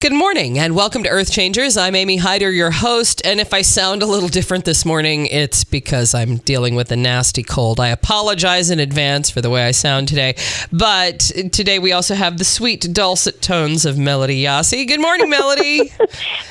Good morning and welcome to EarthChangers. I'm Amy Hyder, your host, and if I sound a little different this morning, it's because I'm dealing with a nasty cold. I apologize in advance for the way I sound today, but today we also have the sweet, dulcet tones of Melody Yasi. Good morning, Melody.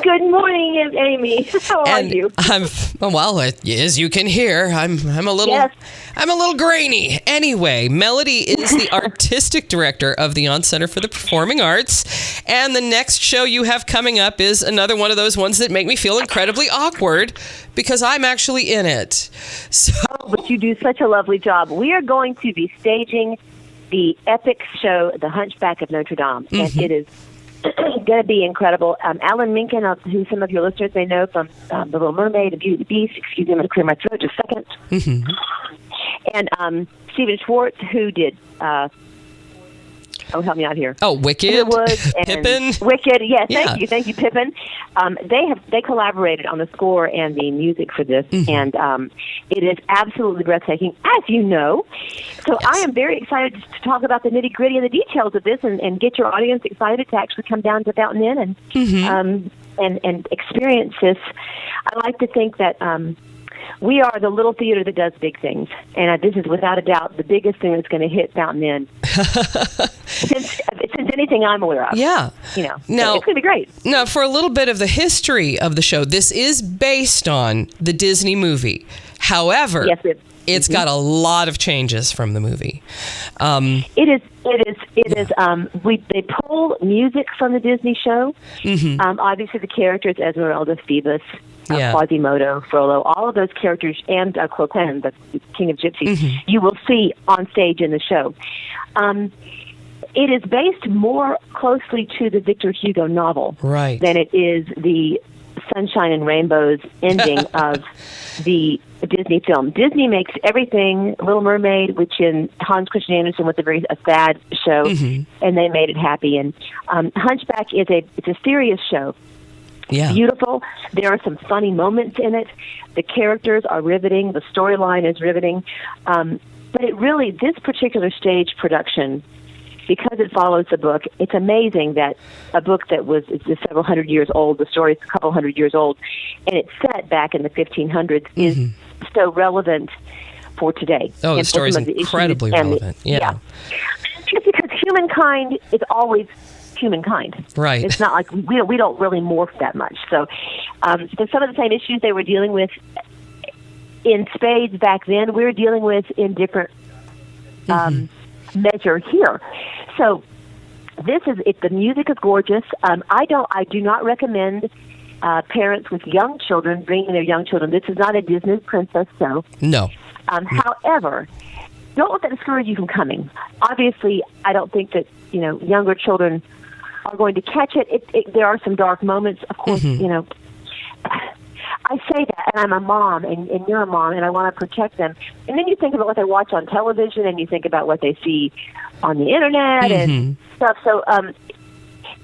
Good morning, Amy. How are you? Well, as you can hear, I'm a little grainy. Anyway, Melody is the artistic director of the Younts Center for the Performing Arts, and the next show you have coming up is another one of those ones that make me feel incredibly awkward because I'm actually in it. But you do such a lovely job. We are going to be staging the epic show, The Hunchback of Notre Dame, and it is going to be incredible. Alan Menken, who some of your listeners may know from The Little Mermaid and Beauty and the Beast. Excuse me, I'm going to clear my throat just a second. And Stephen Schwartz, who did... help me out here. Oh, Wicked, Pippin. Wicked, yes, thank you, Pippin. They collaborated on the score and the music for this, and it is absolutely breathtaking, as you know. So I am very excited to talk about the nitty gritty and the details of this, and get your audience excited to actually come down to Fountain Inn and experience this. I like to think that. We are the little theater that does big things, and this is without a doubt the biggest thing that's going to hit Fountain Inn since anything I'm aware of. Yeah, now it's going to be great. Now, for a little bit of the history of the show, this is based on the Disney movie. However, it's got a lot of changes from the movie. It is. They pull music from the Disney show. Obviously, the characters Esmeralda, Phoebus. Quasimodo, Frollo, all of those characters, and Cloquin, the King of Gypsies, you will see on stage in the show. It is based more closely to the Victor Hugo novel than it is the Sunshine and Rainbows ending of the Disney film. Disney makes everything Little Mermaid, which in Hans Christian Andersen was a sad show, and they made it happy. And Hunchback it's a serious show. Beautiful. There are some funny moments in it. The characters are riveting. The storyline is riveting. But this particular stage production, because it follows the book, it's amazing that a book that was several hundred years old, the story is a couple hundred years old, and it's set back in the 1500s, is so relevant for today. Oh, the story's incredibly relevant. Just because humankind is always humankind. Right. It's not like we don't really morph that much. So there's some of the same issues they were dealing with in spades back then, we're dealing with in different measure here. So the music is gorgeous. I do not recommend parents with young children bringing their young children. This is not a Disney princess show. No. However, don't let that discourage you from coming. Obviously, I don't think that younger children are going to catch it. There are some dark moments, of course. I say that, and I'm a mom, and you're a mom, and I want to protect them. And then you think about what they watch on television, and you think about what they see on the internet and stuff. So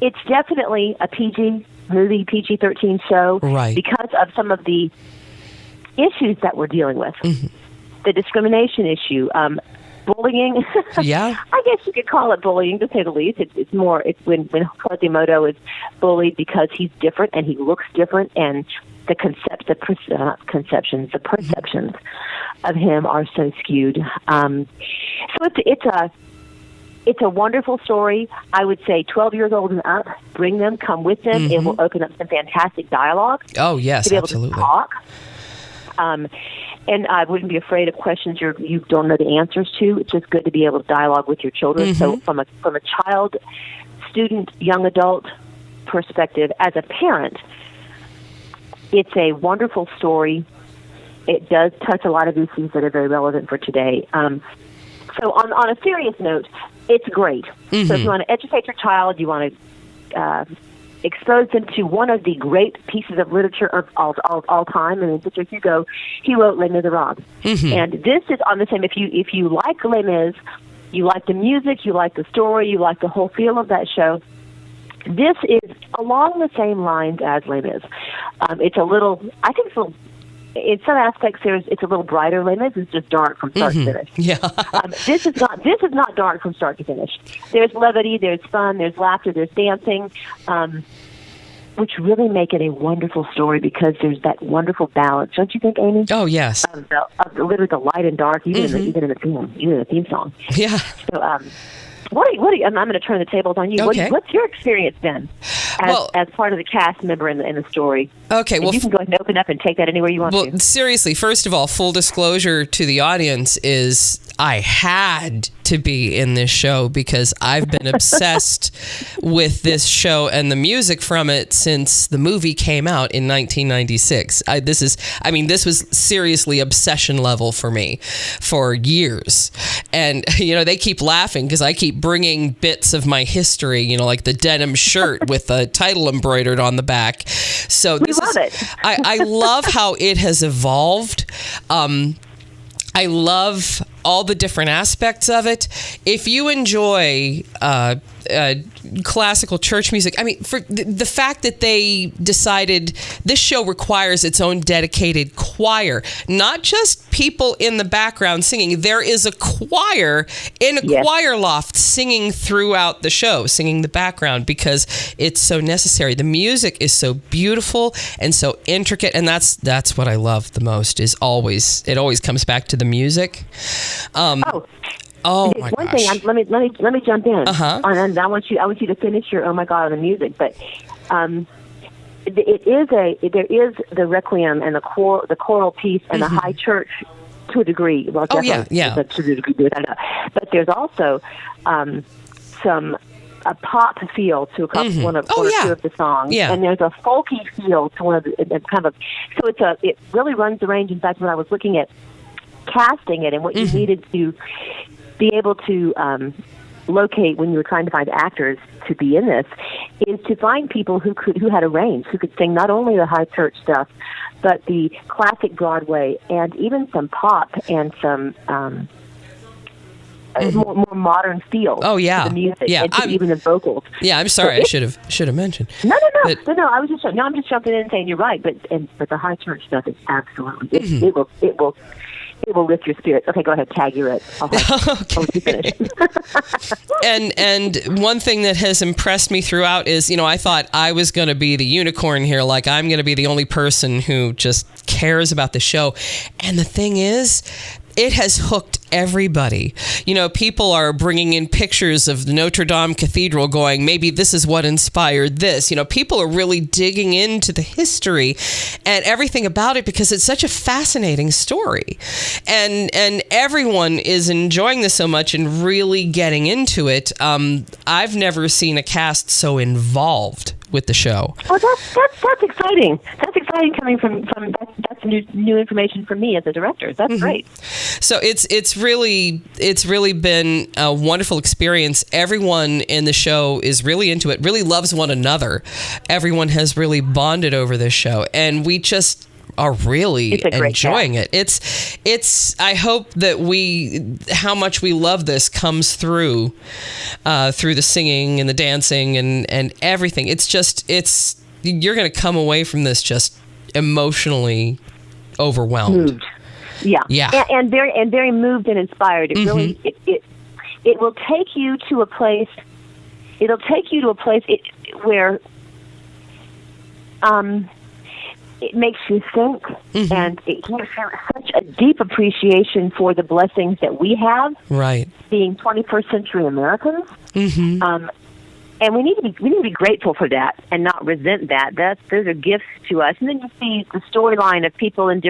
it's definitely a PG movie, PG-13 show, because of some of the issues that we're dealing with. The discrimination issue, bullying. I guess you could call it bullying, to say the least. It's when Quasimodo is bullied because he's different and he looks different, and the perceptions of him are so skewed. So it's a wonderful story. I would say 12 years old and up, bring them, come with them. It will open up some fantastic dialogue. Oh, yes, to be able absolutely. to talk. And I wouldn't be afraid of questions you don't know the answers to. It's just good to be able to dialogue with your children. So from a child, student, young adult perspective, as a parent, it's a wonderful story. It does touch a lot of issues that are very relevant for today. So on a serious note, it's great. So if you want to educate your child, you want to expose them to one of the great pieces of literature of all time. I mean, Victor Hugo, he wrote Les Miserables. And this is on the same, if you like Les Mis, you like the music, you like the story, you like the whole feel of that show, this is along the same lines as Les Mis. It's a little, I think it's a little, in some aspects, it's a little brighter. Les Mis is just dark from start to finish. This is not dark from start to finish. There's levity, there's fun, there's laughter, there's dancing. which really make it a wonderful story because there's that wonderful balance, don't you think, Amy? Oh yes. Of literally the light and dark, even in the theme song. Yeah. So, what are you, I'm going to turn the tables on you. Okay. What's your experience been as part of the cast member in the story? Okay, well, you can go ahead and open up and take that anywhere you want to. Well, seriously, first of all, full disclosure to the audience is I had to be in this show because I've been obsessed with this show and the music from it since the movie came out in 1996. This was seriously obsession level for me for years. And, they keep laughing because I keep bringing bits of my history, like the denim shirt with the title embroidered on the back. So we love it. I love how it has evolved. I love all the different aspects of it. If you enjoy classical church music, for the fact that they decided this show requires its own dedicated choir, not just people in the background singing. There is a choir in a choir loft singing throughout the show, singing the background because it's so necessary. The music is so beautiful and so intricate, and that's what I love the most. It always comes back to the music. Oh my one gosh. thing. Let me jump in. And I want you to finish your oh my God on the music, but there is the requiem and the choral piece and the high church to a degree. Well, to a degree, but there's also some a pop feel to a couple, one or two of the songs, and there's a folky feel to one of the it really runs the range. In fact, when I was looking at casting it and what you needed to be able to locate when you were trying to find actors to be in this, is to find people who had a range, who could sing not only the high church stuff, but the classic Broadway and even some pop and some more modern feel. Oh yeah, to the music, and even the vocals. Yeah, I'm sorry, I should have mentioned. No. I was just I'm just jumping in and saying you're right, but the high church stuff is absolutely it will lift your spirits. Okay, go ahead, tag you're it. I'll let you finish. And one thing that has impressed me throughout is, I thought I was going to be the unicorn here, like I'm going to be the only person who just cares about the show. And the thing is, it has hooked everybody. People are bringing in pictures of the Notre Dame Cathedral going, maybe this is what inspired this. People are really digging into the history and everything about it because it's such a fascinating story. And everyone is enjoying this so much and really getting into it. I've never seen a cast so involved with the show. Well, that's exciting. That's exciting coming from that's new information for me as a director. That's great. So it's really been a wonderful experience. Everyone in the show is really into it, really loves one another. Everyone has really bonded over this show, and we just are really enjoying it. It's I hope that how much we love this comes through the singing and the dancing and everything. You're going to come away from this just emotionally overwhelmed. Moved. Yeah. And very moved and inspired. It really it will take you to a place. It'll take you to a place where it makes you think, and it gives you such a deep appreciation for the blessings that we have, right? Being 21st century Americans, and we need to be grateful for that and not resent that. Those are gifts to us. And then you see the storyline of people in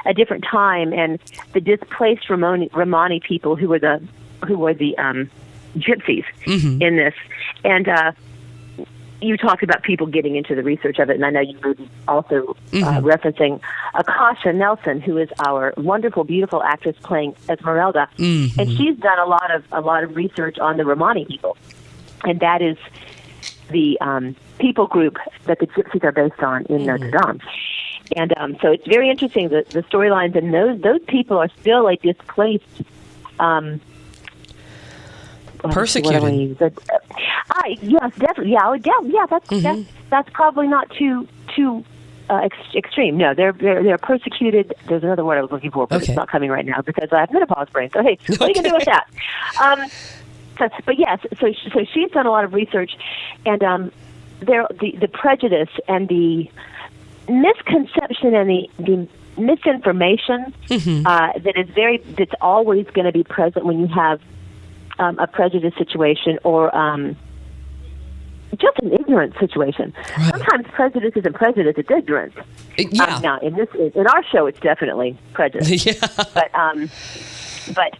a different time, and the displaced Romani people who were the gypsies in this, and you talked about people getting into the research of it, and I know you were also referencing Akasha Nelson, who is our wonderful, beautiful actress playing Esmeralda, and she's done a lot of research on the Romani people, and that is the people group that the gypsies are based on in Notre Dame. And so it's very interesting that the storylines, and those people are still like displaced. Persecuted. Yes, definitely. Yeah, that's probably not too extreme. No, they're persecuted. There's another word I was looking for, but it's not coming right now because I have menopause brain. So hey, what are you gonna do with that? But yes, so she's done a lot of research, and the prejudice and the misconception and the misinformation that's always going to be present when you have a prejudice situation or just an ignorant situation. Right. Sometimes prejudice isn't prejudice; it's ignorance. Yeah. Now, in our show, it's definitely prejudice. Yeah. But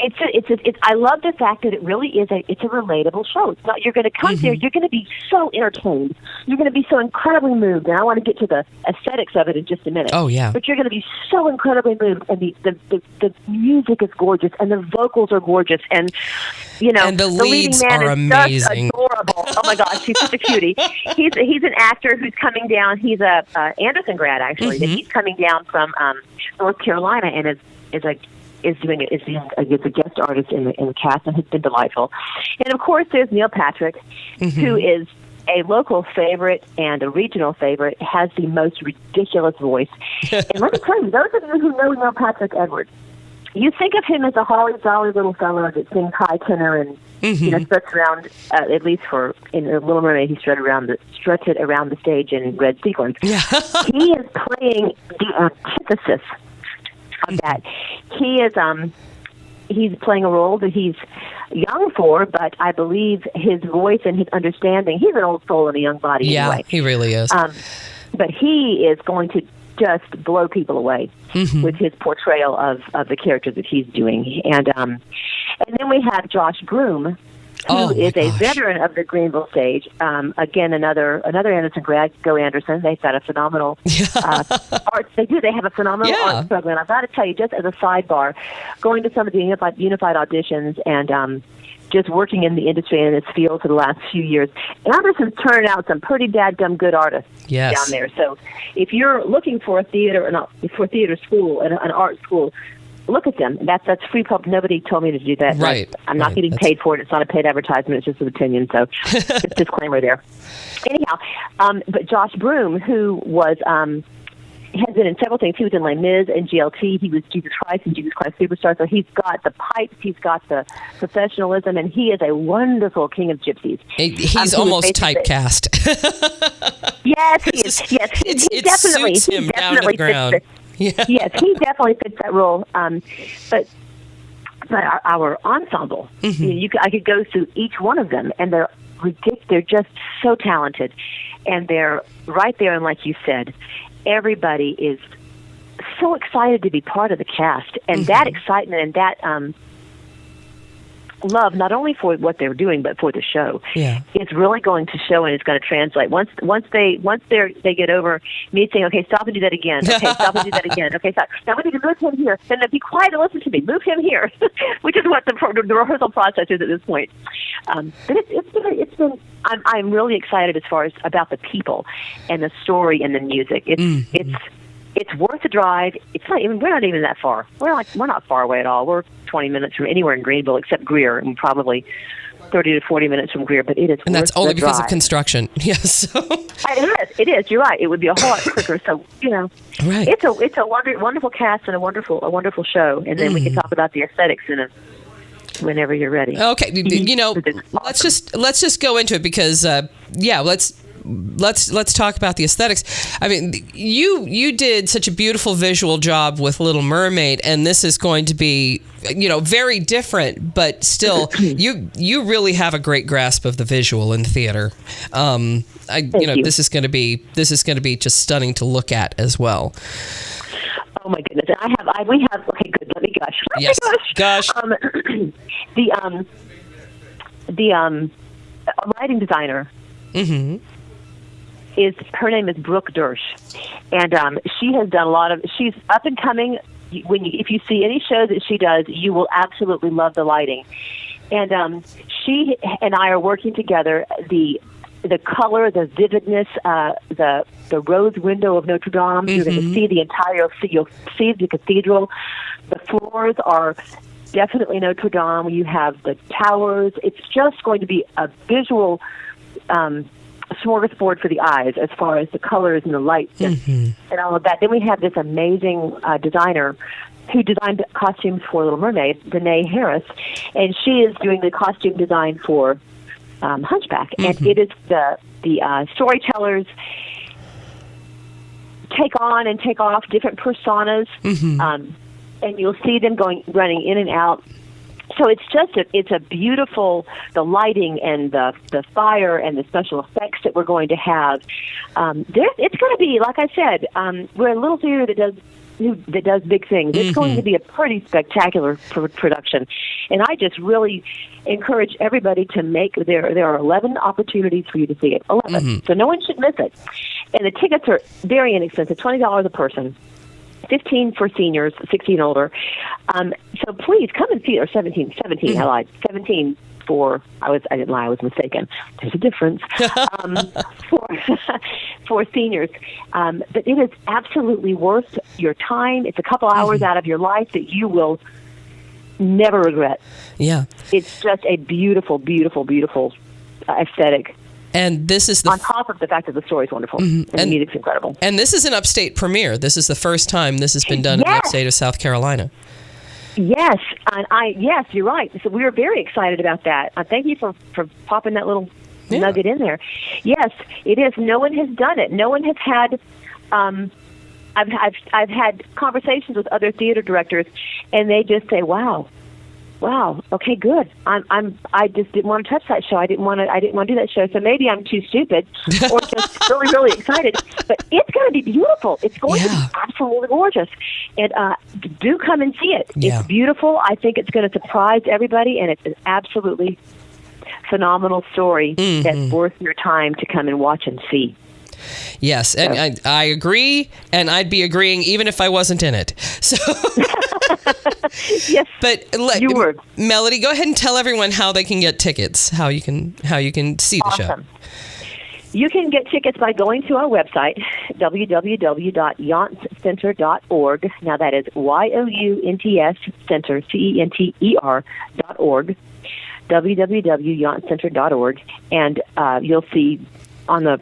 it's. I love the fact that it really is it's a relatable show. It's not. You're going to come there. You're going to be so entertained. You're going to be so incredibly moved. And I want to get to the aesthetics of it in just a minute. Oh yeah. But you're going to be so incredibly moved, and the music is gorgeous, and the vocals are gorgeous, and and the leads leading man are is amazing. Just adorable. Oh my gosh, he's such a cutie. He's an actor who's coming down. He's a Anderson grad actually. And he's coming down from North Carolina and is a guest artist in the cast, and has been delightful. And of course, there's Neil Patrick, who is a local favorite and a regional favorite, has the most ridiculous voice. And let me tell you, those of you who know Neil Patrick Edwards, you think of him as a holly jolly little fellow that sings high tenor and struts around. At least in The Little Mermaid, he strutted around the stage in red sequins. Yeah. He is playing the antithesis of that. He is he's playing a role that he's young for, but I believe his voice and his understanding, he's an old soul in a young body anyway. He really is. But he is going to just blow people away with his portrayal of the character that he's doing. And then we have Josh Broom, who is a veteran of the Greenville stage. Again, another Anderson grad, Go Anderson. They've got a phenomenal arts. They have a phenomenal arts program. I've got to tell you, just as a sidebar, going to some of the unified auditions and just working in the industry and in this field for the last few years, Anderson's turning out some pretty dadgum good artists down there. So if you're looking for a theater school, an art school, look at them. That's free pub. Nobody told me to do that. Right. I'm not getting paid for it. It's not a paid advertisement. It's just an opinion. So just disclaimer there. Anyhow, but Josh Broom, who was has been in several things. He was in Les Mis and GLT. He was Jesus Christ and Jesus Christ Superstar. So he's got the pipes. He's got the professionalism, and he is a wonderful king of gypsies. He's almost typecast. Yes, he is. Yes, it suits him down to the ground. Yes, he definitely fits that role. But our ensemble, I could go through each one of them, and they're ridiculous. They're just so talented, and they're right there. And like you said, everybody is so excited to be part of the cast, and that excitement and that love, not only for what they're doing, but for the show. Yeah. It's really going to show, and it's going to translate. Once they get over me saying, okay, stop and do that again. Okay, stop and do that again. Okay, stop. Now we need to move him here. Then be quiet and listen to me. Move him here, which is what the rehearsal process is at this point. But it's been. I'm really excited as far as about the people and the story and the music. It's worth the drive. We're not even that far. We're not far away at all. We're 20 minutes from anywhere in Greenville except Greer, and probably 30 to 40 minutes from Greer. But it is, and that's only because of construction. Yes, it is. You're right. It would be a whole lot quicker. So right. It's a wonderful cast and a wonderful show. And then we can talk about the aesthetics whenever you're ready. Okay, let's just go into it because let's talk about the aesthetics. I mean, you did such a beautiful visual job with Little Mermaid, and this is going to be very different, but still you really have a great grasp of the visual in theater. This is going to be just stunning to look at as well. Oh my goodness! We have. Okay, good. Let me gush. Yes, gush. The lighting designer. Her name is Brooke Dersh, and she has done a lot of. She's up and coming. If you see any show that she does, you will absolutely love the lighting. And she and I are working together. The color, the vividness, the rose window of Notre Dame. You're going to see the entire. You'll see the cathedral. The floors are definitely Notre Dame. You have the towers. It's just going to be a visual smorgasbord for the eyes as far as the colors and the lights and all of that. Then we have this amazing designer who designed costumes for Little Mermaid, Danae Harris, and she is doing the costume design for Hunchback. And it is storytellers take on and take off different personas, and you'll see them running in and out. So it's a beautiful, the lighting and the fire and the special effects that we're going to have. It's going to be, like I said, we're a little theater that does big things. It's going to be a pretty spectacular production, and I just really encourage everybody to there are 11 opportunities for you to see it. 11, so no one should miss it. And the tickets are very inexpensive, $20 a person. 15 for seniors, 16 older. So please come and see it. Or 17. I lied. 17 for. I didn't lie. I was mistaken. There's a difference. For seniors, but it is absolutely worth your time. It's a couple hours out of your life that you will never regret. Yeah, it's just a beautiful, beautiful, beautiful aesthetic. And this is on top of the fact that the story is wonderful and the music's incredible. And this is an upstate premiere. This is the first time this has been done in the upstate of South Carolina. Yes, and yes, you're right. So we were very excited about that. Thank you for popping that little nugget in there. Yes, it is. No one has done it. No one has had. I've had conversations with other theater directors, and they just say, "Wow, okay, good. I just didn't want to touch that show. I didn't want to do that show. So maybe I'm too stupid, or just really, really excited. But it's going to be beautiful. It's going to be absolutely gorgeous. And do come and see it. It's beautiful. I think it's going to surprise everybody, and it's an absolutely phenomenal story that's worth your time to come and watch and see. Yes, and I agree, and I'd be agreeing even if I wasn't in it. So, yes, but Melody, go ahead and tell everyone how they can get tickets, how you can see the show. You can get tickets by going to our website, www.yountscenter.org. Now that is YOUNTS Center, CENTER.org, www.yountscenter.org, and you'll see on the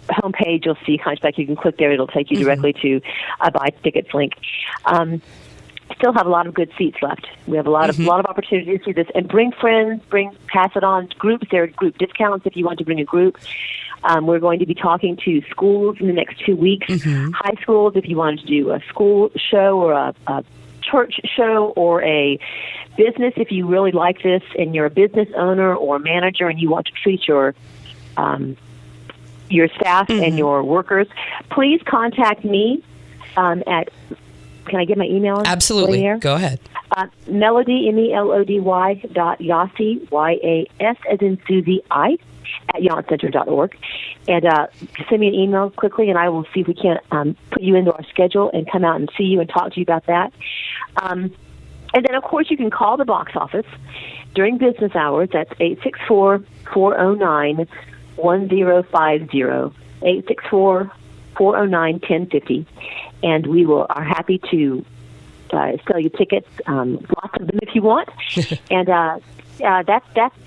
homepage, you'll see Hunchback. You can click there; it'll take you directly to a buy tickets link. Still have a lot of good seats left. We have a lot of opportunities to see this, and bring friends, pass it on. Groups, there are group discounts if you want to bring a group. We're going to be talking to schools in the next 2 weeks. High schools, if you want to do a school show or a church show, or a business, if you really like this and you're a business owner or manager and you want to treat your staff and your workers, please contact me at, can I get my email? Absolutely. Go ahead. Melody, MELODY .Yasi, YAS as in Susie I, at yountscenter.org. And send me an email quickly, and I will see if we can't put you into our schedule and come out and see you and talk to you about that. And then, of course, you can call the box office during business hours. That's 864-409-1050, 864-409-1050, and we are happy to sell you tickets, lots of them if you want. And that's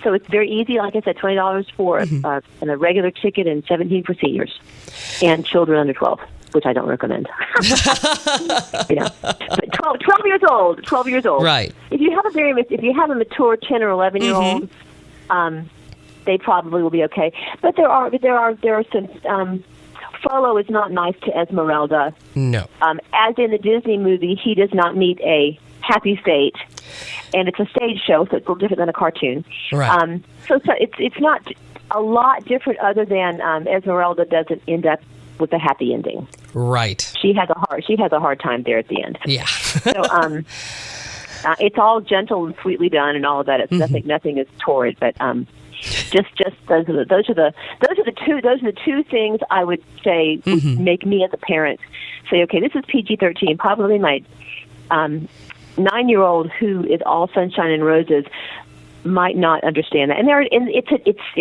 so it's very easy. Like I said, $20 for a regular ticket and $17 for seniors and children under 12, which I don't recommend. But 12 years old. 12 years old. Right. If you have a mature 10 or 11-year-old. They probably will be okay, but there are some. Frollo is not nice to Esmeralda. No. As in the Disney movie, he does not meet a happy fate, and it's a stage show, so it's a little different than a cartoon. Right. So it's not a lot different, other than Esmeralda doesn't end up with a happy ending. Right. She has a hard time there at the end. Yeah. So it's all gentle and sweetly done, and all of that. It's nothing is torrid, but just those are the two things I would say would make me as a parent say, okay, this is PG-13. Probably my 9-year-old, who is all sunshine and roses, might not understand that. And it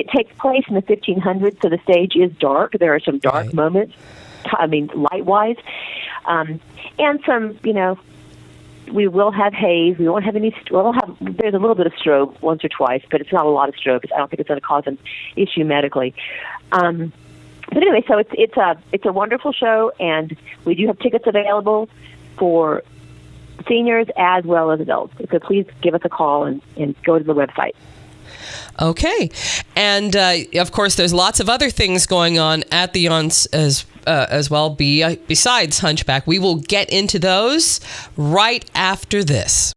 takes place in the 1500s, so the stage is dark. There are some dark moments. I mean, light-wise, and some, we will have haze. We won't have any. There's a little bit of strobe once or twice, but it's not a lot of strobe. I don't think it's going to cause an issue medically. But anyway, so it's a wonderful show, and we do have tickets available for seniors as well as adults. So please give us a call and go to the website. Okay. And, of course, there's lots of other things going on at the Younts as well, besides Hunchback. We will get into those right after this.